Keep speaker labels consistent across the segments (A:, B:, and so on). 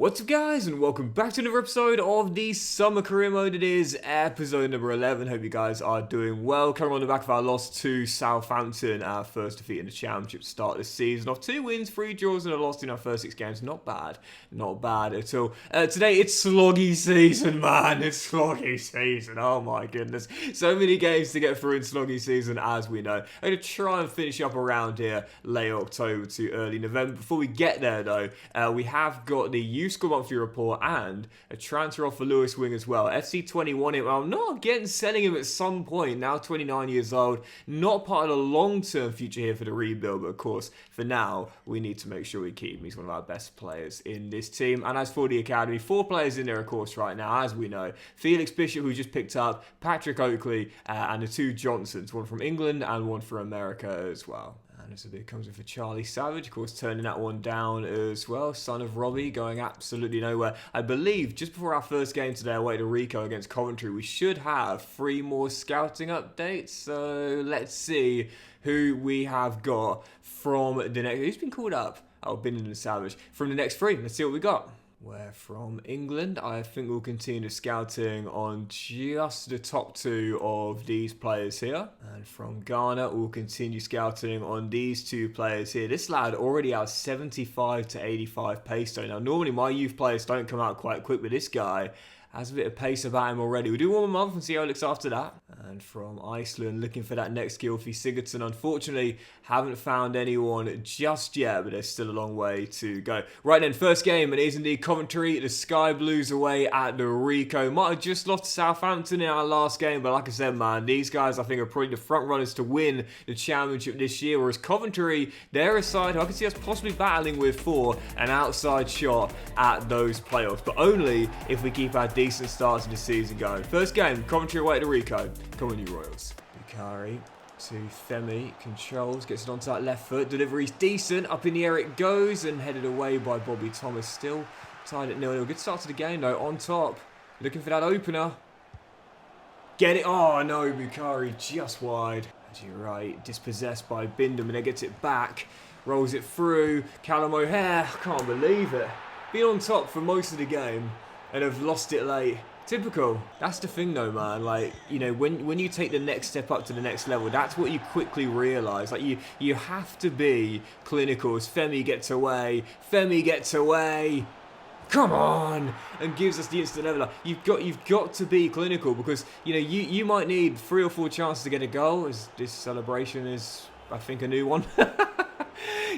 A: What's up guys, and welcome back to another episode of the Summer Career Mode. It is episode number 11. Hope you guys are doing well. Coming on the back of our loss to Southampton, our first defeat in the Championship start this season. Off 2 wins, 3 draws and a loss in our first 6 games. Not bad at all. Today it's sloggy season, man. It's sloggy season. Oh my goodness. So many games to get through in sloggy season, as we know. I'm going to try and finish up around here late October to early November. Before we get there though, we have got the Score monthly report and a transfer offer for Lewis Wing as well. FC21 him. I'm not again selling him at some point. Now 29 years old. Not part of the long-term future here for the rebuild, but of course, for now, we need to make sure we keep him. He's one of our best players in this team. And as for the academy, 4 players in there, of course, right now, as we know. Felix Bishop, who just picked up, Patrick Oakley, and the 2 Johnsons, one from England and one from America as well. And so there comes in for Charlie Savage, of course, turning that one down as well. Son of Robbie, going absolutely nowhere. I believe just before our first game today, away to Rico against Coventry, we should have 3 more scouting updates. So let's see who we have got from the next. Who's been called up? Oh, Binden and Savage. From the next 3, let's see what we got. Where from England, I think we'll continue scouting on just the top 2 of these players here. And from Ghana, we'll continue scouting on these 2 players here. This lad already has 75 to 85 pace though. Now, normally my youth players don't come out quite quick, but this guy has a bit of pace about him already. We'll do 1 more month and see how it looks after that. And from Iceland, looking for that next Gylfi Sigurdsson. Unfortunately, haven't found anyone just yet, but there's still a long way to go. Right then, first game, and it is indeed Coventry. The Sky Blues away at the Rico. Might have just lost to Southampton in our last game, but like I said, man, these guys, I think, are probably the front runners to win the Championship this year, whereas Coventry, they're a side who I can see us possibly battling with for an outside shot at those playoffs, but only if we keep our decent starts of the season going. First game, Coventry away to Rico. Come on, you Royals. Bukhari to Femi, controls, gets it onto that left foot. Delivery's decent. Up in the air it goes and headed away by Bobby Thomas. Still tied at 0-0. Good start to the game though. On top, looking for that opener. Get it. Oh no, Bukhari just wide. As you're right, dispossessed by Bindum, and then gets it back. Rolls it through. Callum O'Hare. I can't believe it. Been on top for most of the game and have lost it late. Typical. That's the thing though, man. Like, you know, when you take the next step up to the next level, that's what you quickly realise. Like, you have to be clinical. As Femi gets away. Come on! And gives us the instant leveler. You've got to be clinical because, you know, you might need 3 or 4 chances to get a goal. As this celebration is, I think, a new one.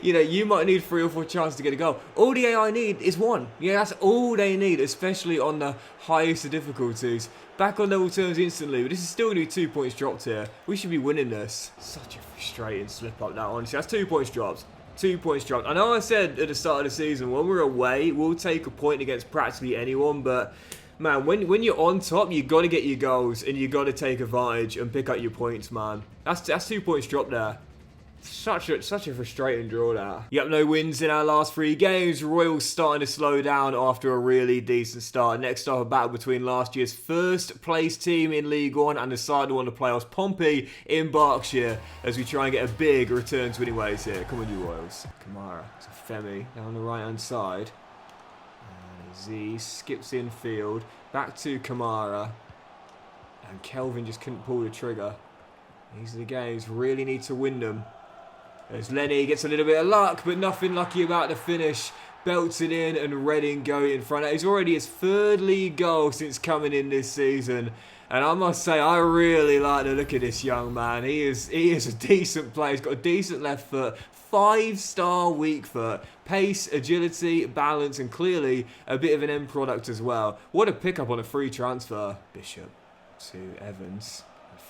A: You know, you might need 3 or 4 chances to get a goal. All the AI need is 1. Yeah, that's all they need, especially on the highest of difficulties. Back on level terms instantly, but this is still going to be 2 points dropped here. We should be winning this. Such a frustrating slip up, that honestly. That's 2 points dropped. 2 points dropped. I know I said at the start of the season, when we're away, we'll take a point against practically anyone, but man, when you're on top, you got to get your goals and you got to take advantage and pick up your points, man. That's 2 points dropped there. Such a frustrating draw there. Yep, no wins in our last 3 games. Royals starting to slow down after a really decent start. Next up, a battle between last year's first place team in League One and the side who won the playoffs, Pompey in Berkshire, as we try and get a big return to winning ways here. Come on, you Royals. Kamara to Femi down the right-hand side. And Z skips infield. Back to Kamara. And Kelvin just couldn't pull the trigger. These are the games. Really need to win them. As Lenny gets a little bit of luck, but nothing lucky about the finish. Belts it in and Reading go in front. It's already his 3rd league goal since coming in this season. And I must say, I really like the look of this young man. He is a decent player. He's got a decent left foot. 5-star weak foot. Pace, agility, balance, and clearly a bit of an end product as well. What a pickup on a free transfer. Bishop to Evans.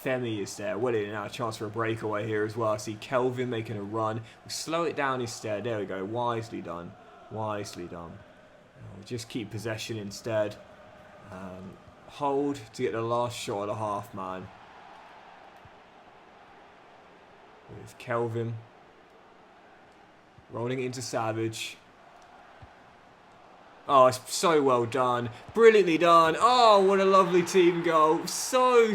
A: Femi is there. Well, in now, a chance for a breakaway here as well. I see Kelvin making a run. We'll slow it down instead. There we go. Wisely done. Wisely done. We'll just keep possession instead. Hold to get the last shot of the half, man. With Kelvin. Rolling it into Savage. Oh, it's so well done. Brilliantly done. Oh, what a lovely team goal. So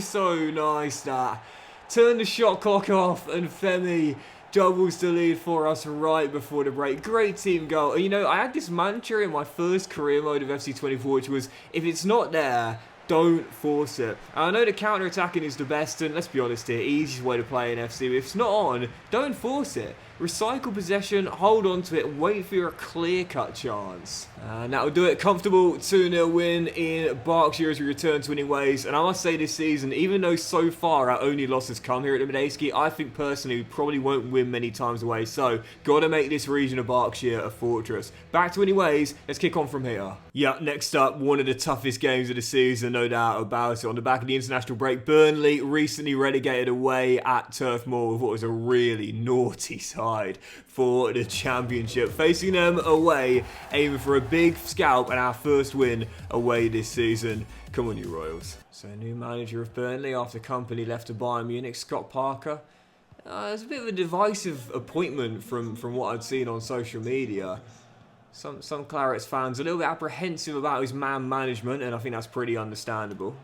A: nice that. Turn the shot clock off and Femi doubles the lead for us right before the break. Great team goal. You know, I had this mantra in my first career mode of FC24, which was, if it's not there, don't force it. I know the counter-attacking is the best, and let's be honest here, easiest way to play in FC. But if it's not on, don't force it. Recycle possession, hold on to it, wait for your clear-cut chance. And that'll do it. Comfortable 2-0 win in Berkshire as we return to winning ways. And I must say this season, even though so far our only loss has come here at the Medeski, I think personally we probably won't win many times away. So, gotta make this region of Berkshire a fortress. Back to winning ways, let's kick on from here. Yeah, next up, one of the toughest games of the season, no doubt about it. On the back of the international break, Burnley recently relegated away at Turf Moor with what was a really naughty side for the championship. Facing them away, aiming for a big scalp and our first win away this season. Come on, you Royals. So, new manager of Burnley after Company left to Bayern Munich, Scott Parker. It's a bit of a divisive appointment from what I'd seen on social media. Some Clarets fans a little bit apprehensive about his man management, and I think that's pretty understandable.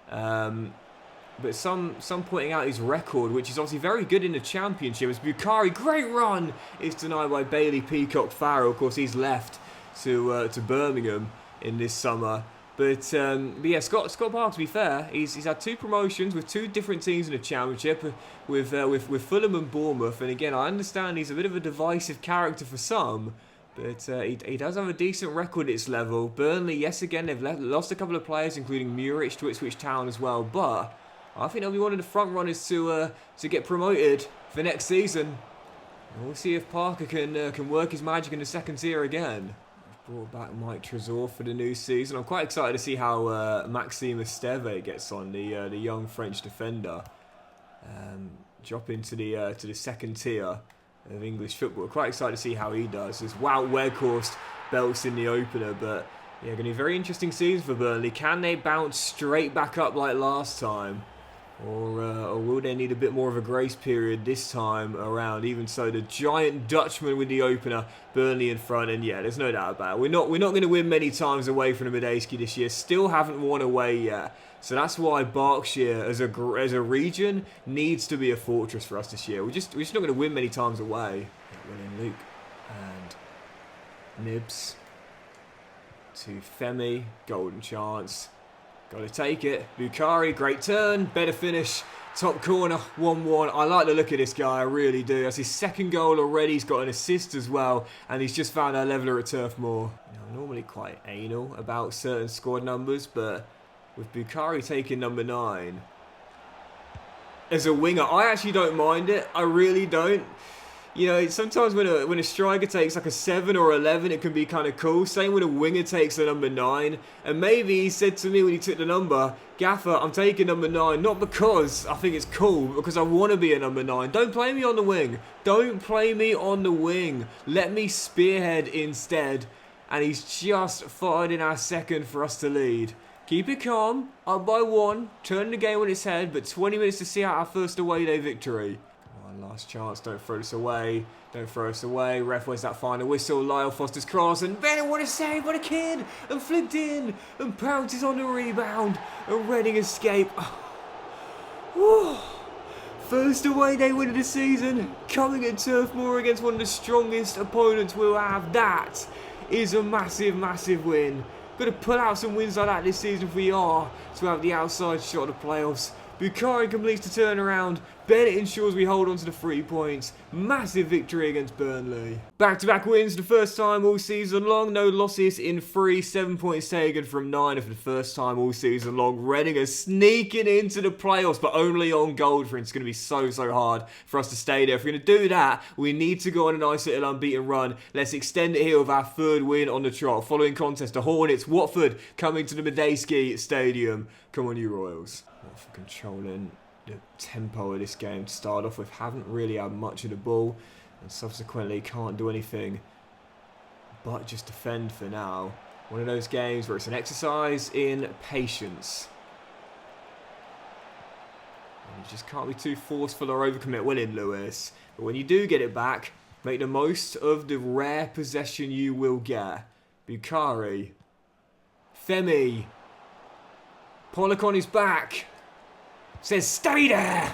A: But some pointing out his record, which is obviously very good in the championship. As Bukhari, great run, is denied by Bailey Peacock Farrell. Of course, he's left to Birmingham in this summer. But yeah, Scott Park, to be fair, he's had 2 promotions with 2 different teams in the championship, with Fulham and Bournemouth. And again, I understand he's a bit of a divisive character for some. But he does have a decent record at this level. Burnley, yes, again, they've lost a couple of players, including Murich to Ipswich Town as well. But I think they'll be one of the front runners to get promoted for next season. And we'll see if Parker can work his magic in the second tier again. Brought back Mike Trésor for the new season. I'm quite excited to see how Maxime Esteve gets on, the young French defender. Drop into the second tier of English football. Quite excited to see how he does. There's Wout Weghorst belts in the opener, but yeah, going to be a very interesting season for Burnley. Can they bounce straight back up like last time? Or will they need a bit more of a grace period this time around? Even so, the giant Dutchman with the opener, Burnley in front, and yeah, there's no doubt about it. We're not going to win many times away from the Medeski this year. Still haven't won away yet. So that's why Berkshire, as a region, needs to be a fortress for us this year. We're just not going to win many times away. William Luke and Nibs to Femi, golden chance. Got to take it. Bukhari, great turn, better finish. Top corner, 1-1. I like the look of this guy, I really do. That's his second goal already. He's got an assist as well, and he's just found our leveller at Turf Moor. I'm normally quite anal about certain squad numbers, but with Bukhari taking number 9 as a winger, I actually don't mind it. I really don't. You know, sometimes when a striker takes like a 7 or 11, it can be kind of cool. Same when a winger takes the number 9. And maybe he said to me when he took the number, Gaffer, I'm taking number 9, not because I think it's cool, but because I want to be a number 9. Don't play me on the wing. Don't play me on the wing. Let me spearhead instead. And he's just fired in our second for us to lead. Keep it calm, up by 1, turn the game on its head, but 20 minutes to see out our first away day victory. Last chance, don't throw this away. Don't throw us away. Ref, where's that final whistle? Lyle Foster's cross, and Bennett, what a save, what a kid! And flicked in, and pounces on the rebound, and Reading escape. First away day win of the season, coming at Turf Moor against one of the strongest opponents we'll have. That is a massive, massive win. Got to pull out some wins like that this season if we are to have the outside shot of the playoffs. Bukhari completes the turnaround. Bennett ensures we hold on to the 3 points. Massive victory against Burnley. Back-to-back wins the first time all season long. No losses in 3. 7 points taken from 9 for the first time all season long. Reading are sneaking into the playoffs, but only on gold. For it's going to be so hard for us to stay there. If we're going to do that, we need to go on a nice little unbeaten run. Let's extend it here with our 3rd win on the trot. Following contest, the Hornets, Watford coming to the Medeski Stadium. Come on, you Royals. Watford controlling the tempo of this game to start off with. Haven't really had much of the ball, and subsequently can't do anything but just defend for now. One of those games where it's an exercise in patience. And you just can't be too forceful or overcommit winning, Lewis. But when you do get it back, make the most of the rare possession you will get. Bukhari. Femi. Pollock on his back. Says, stay there!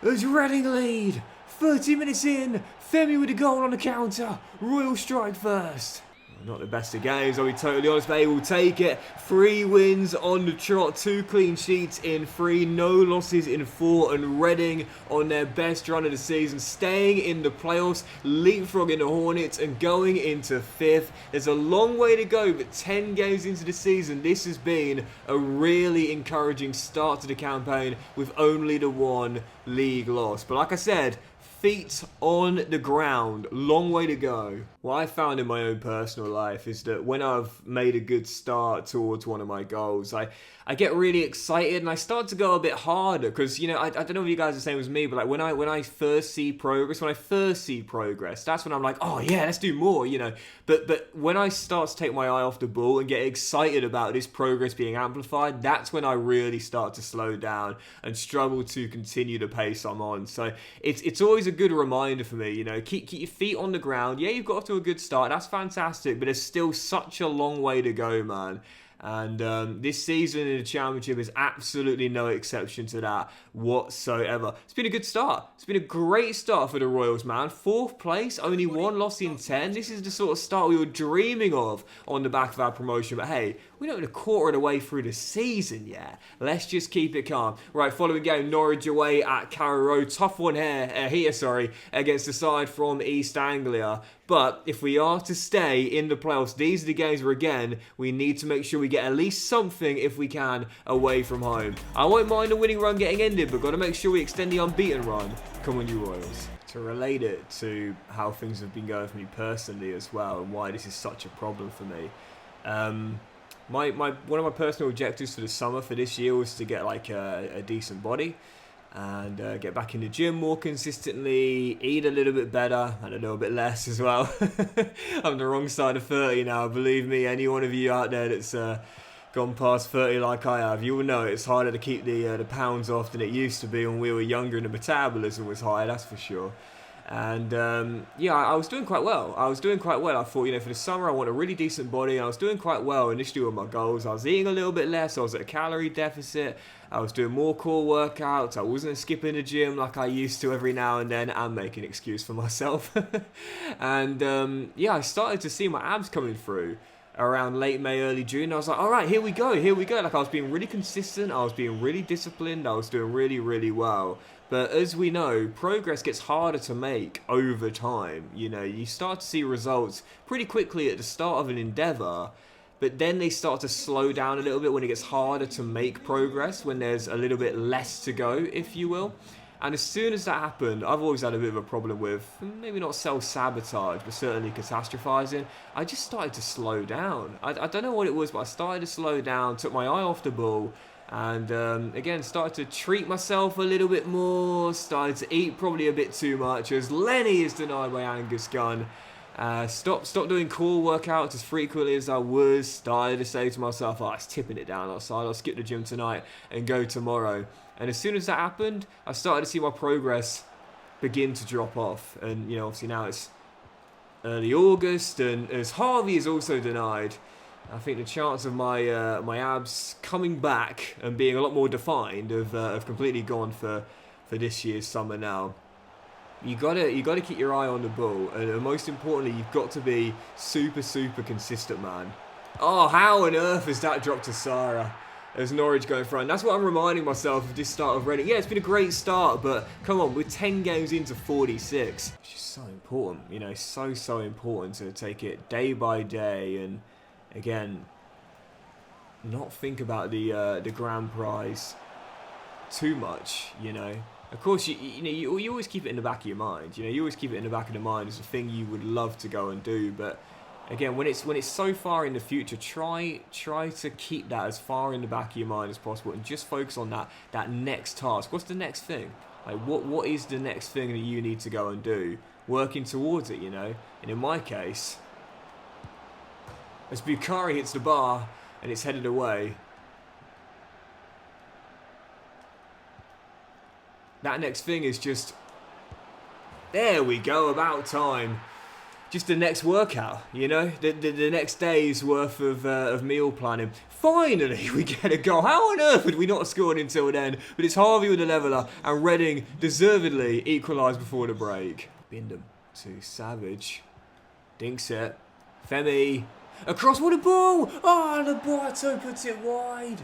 A: as Reading lead. 30 minutes in, Femi with a goal on the counter. Royal strike first. Not the best of games, I'll be totally honest, but they will take it. 3 wins on the trot, 2 clean sheets in 3, no losses in 4, and Reading on their best run of the season, staying in the playoffs, leapfrogging the Hornets and going into 5th. There's a long way to go, but 10 games into the season, this has been a really encouraging start to the campaign with only the 1 league loss. But like I said, feet on the ground, long way to go. What I found in my own personal life is that when I've made a good start towards one of my goals, I get really excited and I start to go a bit harder because, you know, I don't know if you guys are the same as me, but like when I first see progress, that's when I'm like, oh yeah, let's do more, you know. But when I start to take my eye off the ball and get excited about this progress being amplified, that's when I really start to slow down and struggle to continue the pace I'm on. So it's always a good reminder for me, you know, keep your feet on the ground. Yeah, you've got off to a good start, that's fantastic, but there's still such a long way to go, man. And this season in the Championship is absolutely no exception to that whatsoever. It's been a good start. It's been a great start for the Royals, man. 4th place, only 1 loss in 10. This is the sort of start we were dreaming of on the back of our promotion. But hey, we're not even a quarter of the way through the season yet. Let's just keep it calm. Right, following game, Norwich away at Carrow Road. Tough one here, against the side from East Anglia. But if we are to stay in the playoffs, these are the games where, again, we need to make sure we get at least something, if we can, away from home. I won't mind a winning run getting ended, but got to make sure we extend the unbeaten run. Come on, you Royals. To relate it to how things have been going for me personally as well, and why this is such a problem for me. One of my personal objectives for the summer for this year was to get like a decent body. And get back in the gym more consistently, eat a little bit better and a little bit less as well. I'm the wrong side of 30 now, believe me. Any one of you out there that's gone past 30 like I have, you will know it's harder to keep the pounds off than it used to be when we were younger and the metabolism was higher, that's for sure. And yeah, I was doing quite well. I thought, you know, for the summer I want a really decent body. I was doing quite well initially with my goals. I was eating a little bit less. I was at a calorie deficit. I was doing more core workouts. I wasn't skipping the gym like I used to every now and then and making an excuse for myself. And yeah, I started to see my abs coming through around late May, early June. I was like, all right, here we go. Like I was being really consistent. I was being really disciplined. I was doing really, really well. But as we know, progress gets harder to make over time. You know, you start to see results pretty quickly at the start of an endeavour, but then they start to slow down a little bit when it gets harder to make progress, when there's a little bit less to go, if you will. And as soon as that happened, I've always had a bit of a problem with, maybe not self-sabotage, but certainly catastrophizing. I just started to slow down. I don't know what it was, but I started to slow down, took my eye off the ball, and again, started to treat myself a little bit more, started to eat probably a bit too much, as Lenny is denied by Angus Gunn. Stopped doing core workouts as frequently as I was. Started to say to myself, oh, it's tipping it down outside. I'll skip the gym tonight and go tomorrow. And as soon as that happened, I started to see my progress begin to drop off. And, you know, obviously now it's early August, and as Harvey is also denied, I think the chance of my my abs coming back and being a lot more defined have completely gone for this year's summer now. You gotta keep your eye on the ball, and most importantly, you've got to be super consistent, man. Oh, how on earth has that dropped to Sarah? As Norwich going front. That's what I'm reminding myself of this start of Reading. Yeah, it's been a great start, but come on, we're 10 games into 46. It's just so important, you know, so important to take it day by day, and again, not think about the grand prize too much, you know. Of course, you always keep it in the back of your mind. You know, you always keep it in the back of the mind as a thing you would love to go and do. But again, when it's so far in the future, try to keep that as far in the back of your mind as possible, and just focus on that next task. What's the next thing? Like what is the next thing that you need to go and do? Working towards it, you know. And in my case, as Bukhari hits the bar and it's headed away, that next thing is just, there we go, about time. just the next workout, you know, the next day's worth of meal planning. Finally, we get a goal. How on earth would we not have scored until then? But it's Harvey with the leveller, and Reading deservedly equalised before the break. Bindham to Savage. Dinks it. Femi. Across, what a ball! Oh, Laborto puts it wide.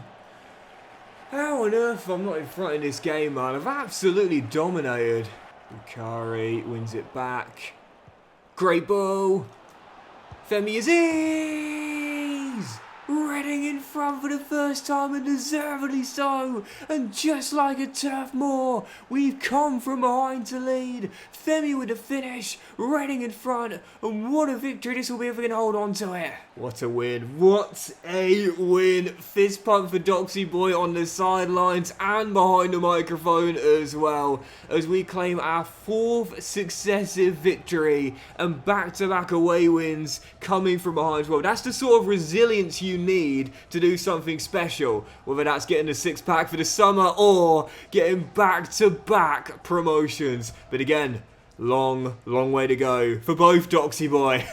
A: How on earth I'm not in front in this game, man? I've absolutely dominated. Bukhari wins it back. Great ball. Femi is ease. Reading in front for the first time, and deservedly so. And just like a Turf Moor, we've come from behind to lead. Femi with the finish, Reading in front, and what a victory this will be if we can hold on to it. What a win, what a win. Fist pump for Doxy Boy on the sidelines and behind the microphone as well, as we claim our 4th successive victory and back-to-back away wins coming from behind as well. That's the sort of resilience you need to do something special, whether that's getting the 6-pack for the summer or getting back-to-back promotions. But again, long way to go for both, Doxy Boy.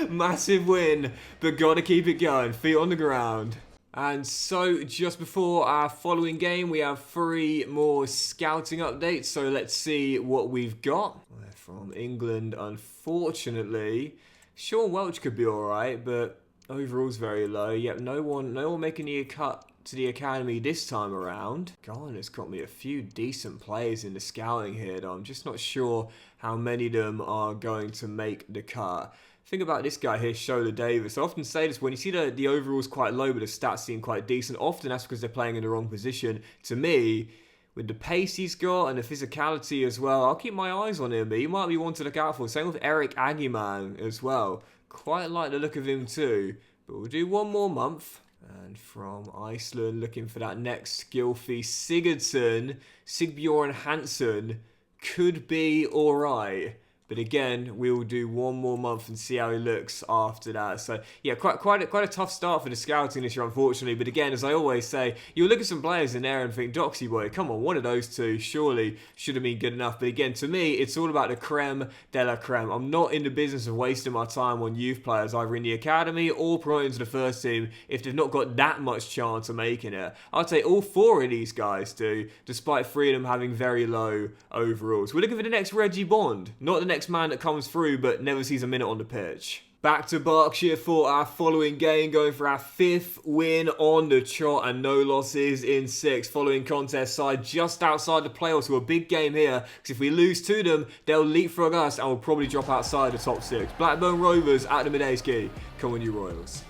A: Massive win, but gotta keep it going, feet on the ground. And so, just before our following game, we have 3 more scouting updates, so let's see what we've got. We're from England, unfortunately. Sean Welch could be alright, but overall's very low. Yep, no one making the cut to the academy this time around. Garner's got me a few decent players in the scouting here, though I'm just not sure how many of them are going to make the cut. Think about this guy here, Shola Davis. I often say this, when you see the overall's quite low but the stats seem quite decent, often that's because they're playing in the wrong position. To me, with the pace he's got and the physicality as well, I'll keep my eyes on him, but he might be one to look out for. Same with Eric Aguiman as well. Quite like the look of him too. But we'll do 1 more month. And from Iceland, looking for that next Skilfie, Sigurdsson, Sigbjorn Hansen could be alright. But again, we'll do 1 more month and see how he looks after that. So yeah, quite a tough start for the scouting this year, unfortunately. But again, as I always say, you'll look at some players in there and think, Doxy Boy, come on, one of those two surely should have been good enough. But again, to me, it's all about the creme de la creme. I'm not in the business of wasting my time on youth players, either in the academy or promoting to the first team, if they've not got that much chance of making it. I'd say all 4 of these guys do, despite 3 of them having very low overalls. We're looking for the next Reggie Bond, not the next man that comes through but never sees a minute on the pitch. Back to Berkshire for our following game, going for our 5th win on the trot and no losses in 6. Following contest side just outside the playoffs, so a big game here, because if we lose to them, they'll leapfrog us and we'll probably drop outside the top 6. Blackburn Rovers at the Midayski. Come on, you Royals.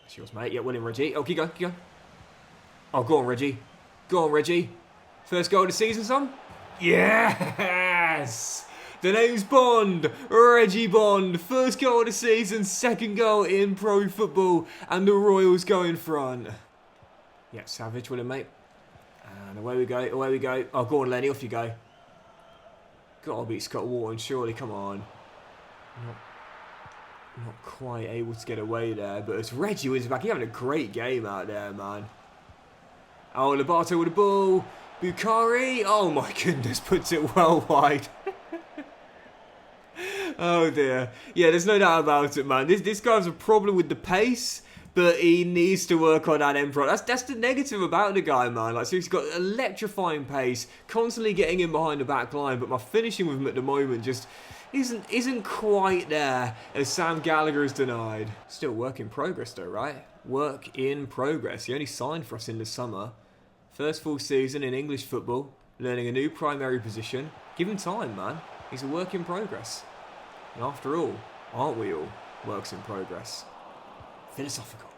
A: That's yours, mate. Yeah, winning, Reggie. Oh, keep going, keep going. Oh, go on, Reggie. Go on, Reggie. First goal of the season, son? Yes! The name's Bond, Reggie Bond. First goal of the season, 2nd goal in pro football, and the Royals go in front. Yeah, Savage with it, mate. And away we go, away we go. Oh, go on, Lenny, off you go. Gotta beat Scott Wharton, surely, come on. Not quite able to get away there, but as Reggie wins back, he's having a great game out there, man. Oh, Labato with the ball. Bukhari, oh my goodness, puts it well wide. Oh dear. Yeah, there's no doubt about it, man. This guy has a problem with the pace, but he needs to work on that end product. That's the negative about the guy, man. Like, so he's got electrifying pace, constantly getting in behind the back line, but my finishing with him at the moment just isn't quite there, as Sam Gallagher has denied. Still work in progress though, right? Work in progress. He only signed for us in the summer. First full season in English football, learning a new primary position. Give him time, man. He's a work in progress. And after all, aren't we all works in progress? Philosophical.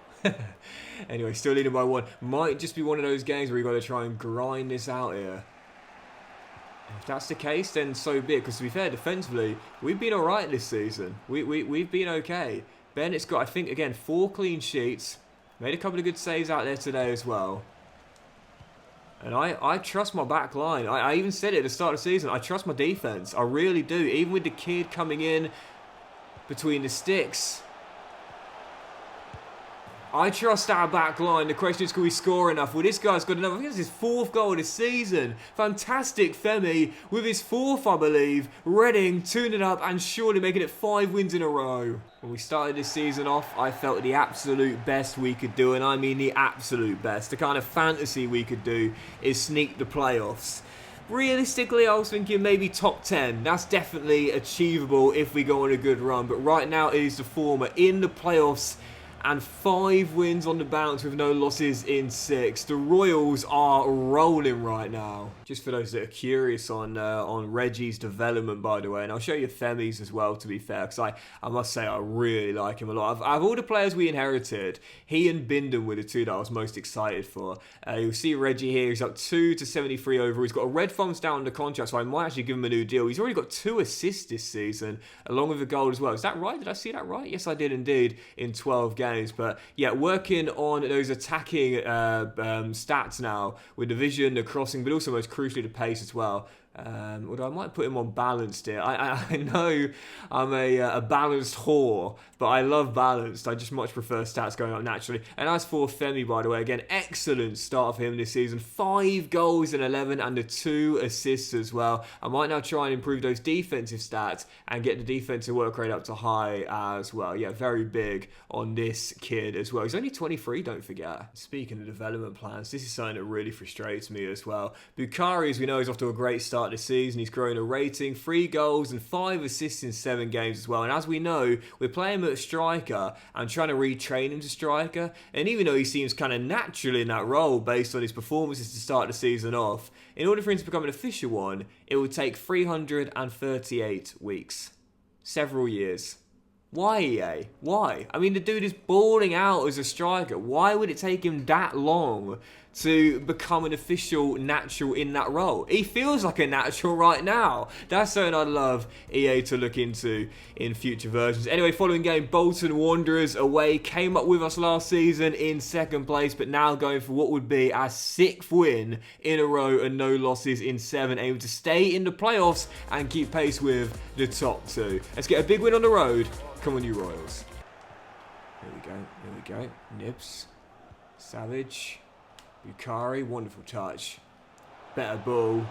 A: Anyway, still leading by 1. Might just be one of those games where you've got to try and grind this out here. And if that's the case, then so be it. Because to be fair, defensively, we've been alright this season. We've been okay. Bennett's got, I think, again, 4 clean sheets. Made a couple of good saves out there today as well. And I trust my back line. I even said it at the start of the season. I trust my defence. I really do. Even with the kid coming in between the sticks. I trust our back line. The question is, can we score enough? Well, this guy's got another. I think it's his 4th goal this season. Fantastic Femi with his 4th, I believe. Reading tuning it up and surely making it 5 wins in a row. When we started this season off, I felt the absolute best we could do, and I mean the absolute best. The kind of fantasy we could do is sneak the playoffs. Realistically, I was thinking maybe top 10. That's definitely achievable if we go on a good run. But right now, it is the former in the playoffs and 5 wins on the bounce with no losses in 6. The Royals are rolling right now. Just for those that are curious on Reggie's development, by the way, and I'll show you Femi's as well, to be fair, because I must say I really like him a lot. Of all the players we inherited, he and Bindon were the 2 that I was most excited for. You'll see Reggie here. He's up 2 to 73 over. He's got a red thumbs down on the contract, so I might actually give him a new deal. He's already got 2 assists this season, along with a goal as well. Is that right? Did I see that right? Yes, I did indeed, in 12 games. But yeah, working on those attacking stats now with the vision, the crossing, but also most crucially the pace as well. Although I might put him on balanced here. I know I'm a balanced whore, but I love balanced. I just much prefer stats going up naturally. And as for Femi, by the way, again, excellent start for him this season. 5 goals in 11 and the 2 assists as well. I might now try and improve those defensive stats and get the defensive work rate up to high as well. Yeah, very big on this kid as well. He's only 23, don't forget. Speaking of development plans, this is something that really frustrates me as well. Bukhari, as we know, is off to a great start this season. He's growing a rating, 3 goals and 5 assists in 7 games as well. And as we know, we're playing him at striker and trying to retrain him to striker. And even though he seems kind of natural in that role based on his performances to start the season off, in order for him to become an official one, it would take 338 weeks. Several years. Why, EA? Why? I mean, the dude is balling out as a striker. Why would it take him that long to become an official natural in that role? He feels like a natural right now. That's something I'd love EA to look into in future versions. Anyway, following game, Bolton Wanderers away. Came up with us last season in 2nd place, but now going for what would be our 6th win in a row and no losses in 7. Aiming to stay in the playoffs and keep pace with the top 2. Let's get a big win on the road. Come on, you Royals. Here we go. Here we go. Nibs. Savage. Bukhari, wonderful touch. Better ball.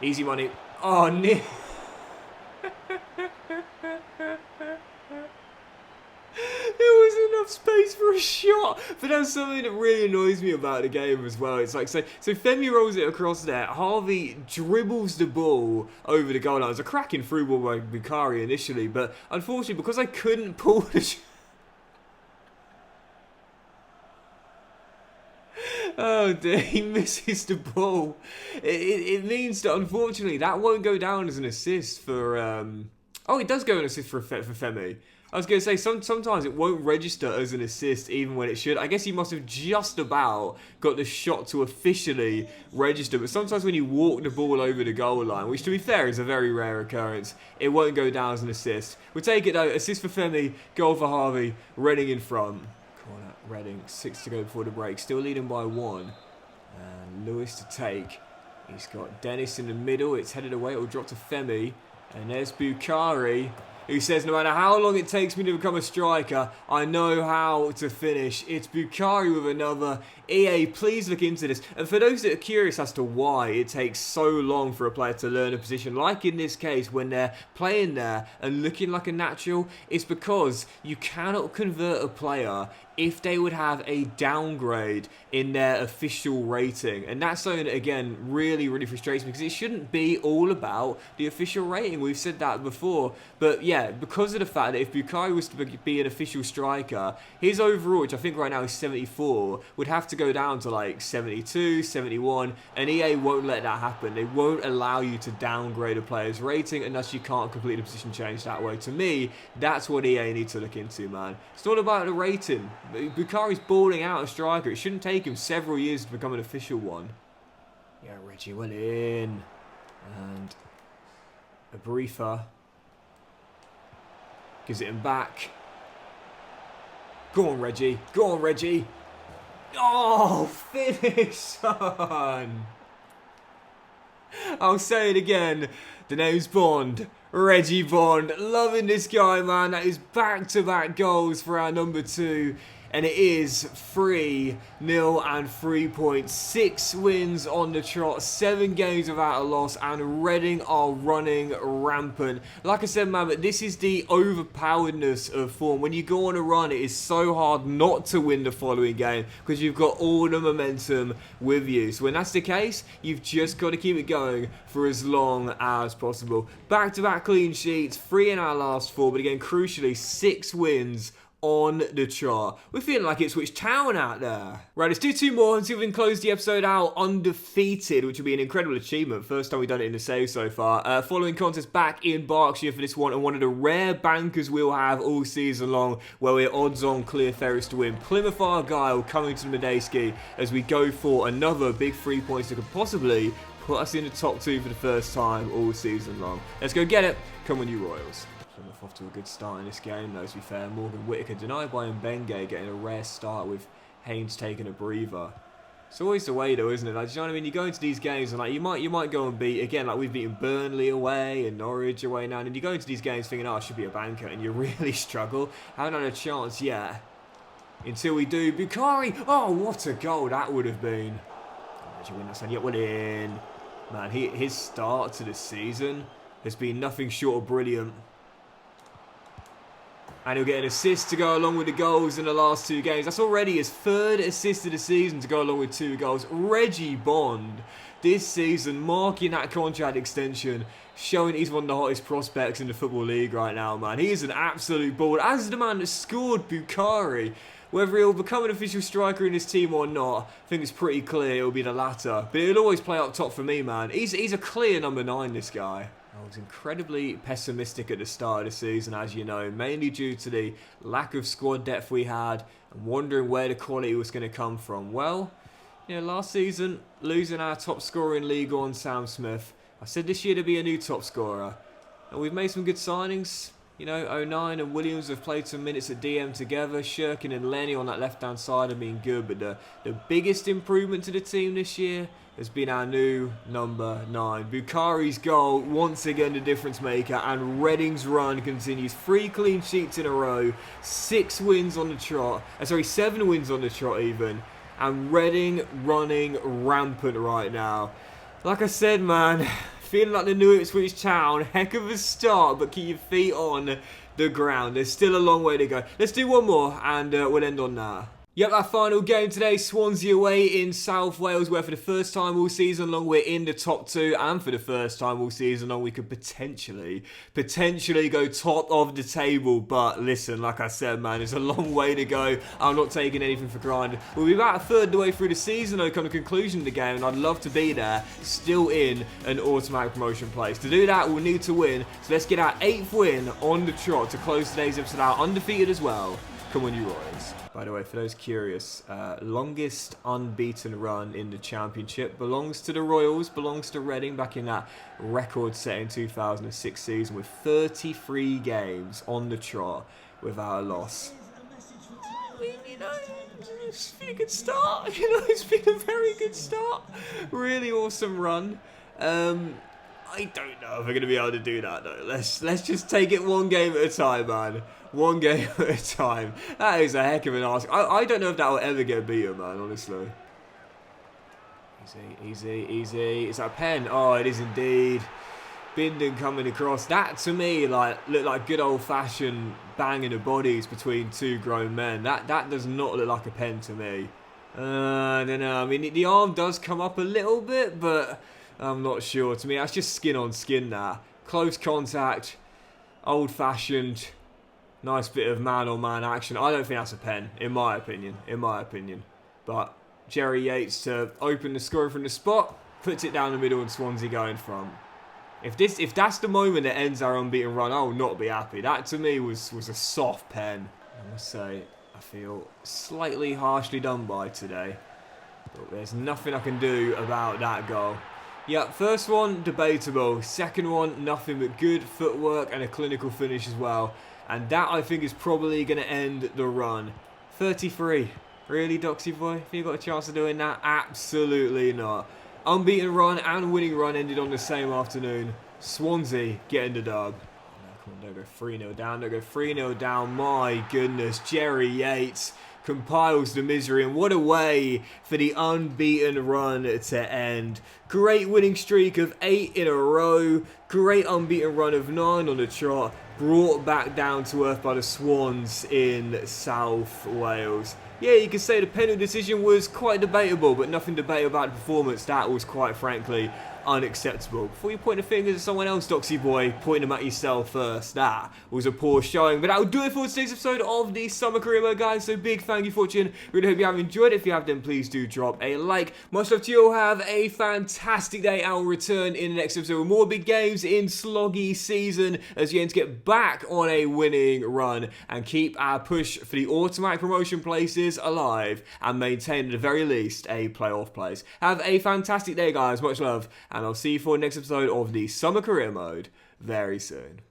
A: Easy money. Oh, Nick. There was enough space for a shot. But that's something that really annoys me about the game as well. It's like, so Femi rolls it across there. Harvey dribbles the ball over the goal line. It was a cracking through ball by Bukhari initially. But unfortunately, because I couldn't pull the shot. Oh dear, he misses the ball. It means that unfortunately that won't go down as an assist for... Oh, it does go an assist for Femi. I was going to say, sometimes it won't register as an assist even when it should. I guess he must have just about got the shot to officially register. But sometimes when you walk the ball over the goal line, which to be fair is a very rare occurrence, it won't go down as an assist. We'll take it though. Assist for Femi, goal for Harvey, Reading in front. Corner, Reading, 6 to go before the break. Still leading by 1. And Lewis to take. He's got Dennis in the middle. It's headed away. It will drop to Femi. And there's Bukhari, who says, no matter how long it takes me to become a striker, I know how to finish. It's Bukhari with another. EA, please look into this. And for those that are curious as to why it takes so long for a player to learn a position, like in this case, when they're playing there and looking like a natural, it's because you cannot convert a player if they would have a downgrade in their official rating. And that's something that, again, really, really frustrates me, because it shouldn't be all about the official rating. We've said that before. But yeah, because of the fact that if Bukhari was to be an official striker, his overall, which I think right now is 74, would have to go down to like 72, 71, and EA won't let that happen. They won't allow you to downgrade a player's rating unless you can't complete a position change that way. To me, that's what EA needs to look into, man. It's not about the rating. Bukhari's balling out a striker. It shouldn't take him several years to become an official one. Yeah, Reggie went in. And a briefer. Gives it him back. Go on, Reggie. Go on, Reggie. Oh, finish, son. I'll say it again. The name's Bond. Reggie Bond, loving this guy, man. That is back-to-back goals for our number 2. And it is 3-0 and 3 points. 6 wins on the trot, 7 games without a loss, and Reading are running rampant. Like I said, man, but this is the overpoweredness of form. When you go on a run, it is so hard not to win the following game because you've got all the momentum with you. So when that's the case, you've just got to keep it going for as long as possible. Back-to-back clean sheets, 3 in our last 4, but again, crucially, 6 wins on the chart. We're feeling like Ipswich Town out there. Right, let's do 2 more and see if we can close the episode out undefeated, which would be an incredible achievement. First time we've done it in the save so far. Following contest back in Berkshire for this one, and one of the rare bankers we'll have all season long, where we're odds on clear Ferris to win. Plymouth Argyle coming to the Medeski as we go for another big 3 points that could possibly put us in the top 2 for the first time all season long. Let's go get it. Come on, you Royals. Plymouth off to a good start in this game, though, to be fair. Morgan Whittaker denied by Mbenge, getting a rare start with Haynes taking a breather. It's always the way, though, isn't it? Like, do you know what I mean? You go into these games and like you might go and beat, again, like we've beaten Burnley away and Norwich away now, and you go into these games thinking, oh, I should be a banker, and you really struggle. Haven't had a chance yet until we do. Bukhari! Oh, what a goal that would have been. Reggie win that one yet. Well in. Man, his start to the season has been nothing short of brilliant. And he'll get an assist to go along with the goals in the last 2 games. That's already his 3rd assist of the season to go along with 2 goals. Reggie Bond, this season, marking that contract extension, showing he's one of the hottest prospects in the Football League right now, man. He is an absolute baller. As the man that scored Bukhari. Whether he'll become an official striker in his team or not, I think it's pretty clear it'll be the latter. But he'll always play up top for me, man. He's a clear number 9, this guy. I was incredibly pessimistic at the start of the season, as you know, mainly due to the lack of squad depth we had and wondering where the quality was going to come from. Well, you know, last season, losing our top scorer in League One, Sam Smith, I said this year to be a new top scorer. And we've made some good signings. You know, O'Nien and Williams have played some minutes at DM together. Shirkin and Lenny on that left-hand side have been good. But the biggest improvement to the team this year has been our new number 9. Bukhari's goal, once again the difference maker. And Reading's run continues. 3 clean sheets in a row. 6 wins on the trot. 7 wins on the trot even. And Reading running rampant right now. Like I said, man, feeling like the new Ipswich Town. Heck of a start, but keep your feet on the ground. There's still a long way to go. Let's do 1 more, and we'll end on that. Yep, our final game today, Swansea away in South Wales, where for the first time all season long we're in the top 2, and for the first time all season long we could potentially go top of the table. But listen, like I said, man, there's a long way to go. I'm not taking anything for granted. We'll be about a third of the way through the season, though, come to conclusion of the game, and I'd love to be there, still in an automatic promotion place. To do that, we'll need to win, so let's get our 8th win on the trot to close today's episode out undefeated as well. Come on, you Royals. By the way, for those curious, longest unbeaten run in the Championship belongs to the Royals, belongs to Reading back in that record-setting 2006 season with 33 games on the trot without a loss. I mean, you know, it's been a good start. You know, it's been a very good start. Really awesome run. I don't know if we're going to be able to do that, though. Let's just take it 1 game at a time, man. 1 game at a time. That is a heck of an ask. I don't know if that will ever get beaten, man, honestly. Easy. Is that a pen? Oh, it is indeed. Bindon coming across. That, to me, looked like good old-fashioned banging of bodies between 2 grown men. That does not look like a pen to me. I don't know. I mean, the arm does come up a little bit, but I'm not sure. To me, that's just skin on skin now. Close contact, old-fashioned, nice bit of man-on-man action. I don't think that's a pen, in my opinion. But Jerry Yates to open the score from the spot, puts it down the middle and Swansea going from. If that's the moment that ends our unbeaten run, I will not be happy. That, to me, was a soft pen. I must say, I feel slightly harshly done by today. But there's nothing I can do about that goal. Yeah, first one, debatable. Second one, nothing but good footwork and a clinical finish as well. And that, I think, is probably going to end the run. 33. Really, Doxy boy? Have you got a chance of doing that? Absolutely not. Unbeaten run and winning run ended on the same afternoon. Swansea getting the dub. Come on, don't go 3-0 down, don't go 3-0 down. My goodness, Jerry Yates compiles the misery, and what a way for the unbeaten run to end. Great winning streak of 8 in a row, great unbeaten run of 9 on the trot, brought back down to earth by the Swans in South Wales. Yeah, you could say the penalty decision was quite debatable, but nothing debatable about the performance. That was quite frankly unacceptable. Before you point the fingers at someone else, Doxy boy, point them at yourself first. That was a poor showing. But that will do it for today's episode of the Summer Career Mode, guys. So big thank you for watching. Really hope you have enjoyed it. If you have, then please do drop a like. Much love to you all. Have a fantastic day. I will return in the next episode with more big games in Sloggy season as you aim to get back on a winning run and keep our push for the automatic promotion places alive and maintain at the very least a playoff place. Have a fantastic day, guys. Much love. And I'll see you for the next episode of the Summer Career Mode very soon.